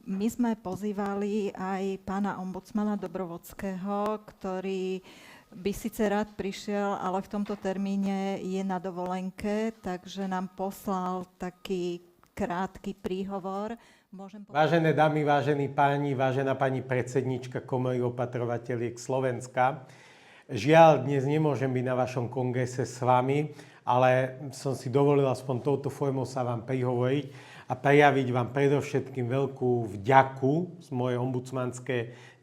My sme pozývali aj pána ombudsmana Dobrovodského, ktorý by síce rád prišiel, ale v tomto termíne je na dovolenke, takže nám poslal taký krátky príhovor. Vážené dámy, vážení páni, vážená pani predsednička Komory opatrovateľiek Slovenska, žiaľ, dnes nemôžem byť na vašom kongrese s vami, ale som si dovolil aspoň touto formou sa vám prihovoriť a prejaviť vám predovšetkým veľkú vďaku z mojej ombudsmanské.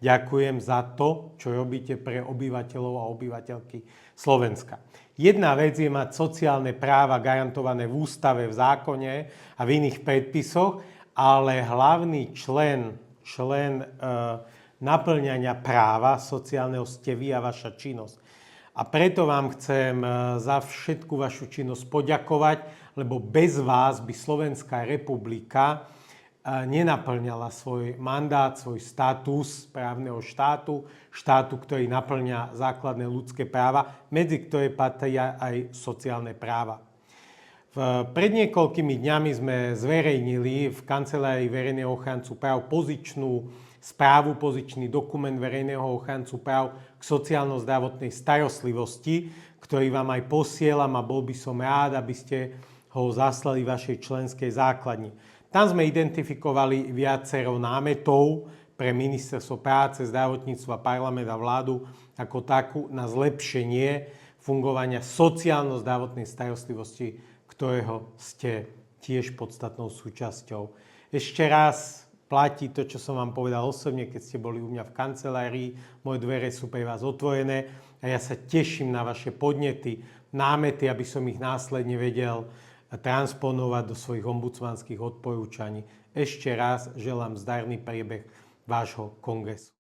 Ďakujem za to, čo robíte pre obyvateľov a obyvateľky Slovenska. Jedna vec je mať sociálne práva garantované v ústave, v zákone a v iných predpisoch, ale hlavný člen naplňania práva sociálneho ste vy a vaša činnosť. A preto vám chcem za všetku vašu činnosť poďakovať, lebo bez vás by Slovenská republika nenaplňala svoj mandát, svoj status právneho štátu, ktorý naplňa základné ľudské práva, medzi ktoré patria aj sociálne práva. Pred niekoľkými dňami sme zverejnili v Kancelárii verejného ochrancu práv pozičnú správu, pozičný dokument verejného ochrancu práv k sociálno-zdravotnej starostlivosti, ktorý vám aj posielam a bol by som rád, aby ste ho zaslali vašej členskej základni. Tam sme identifikovali viacero námetov pre Ministerstvo práce, zdravotníctva, parlament a vládu ako takú na zlepšenie fungovania sociálno-zdravotnej starostlivosti, ktorého ste tiež podstatnou súčasťou. Ešte raz platí to, čo som vám povedal osobne, keď ste boli u mňa v kancelárii. Moje dvere sú pre vás otvorené a ja sa teším na vaše podnety, námety, aby som ich následne vedel transponovať do svojich ombudsmanských odporúčaní. Ešte raz želám zdarný priebeh vášho kongresu.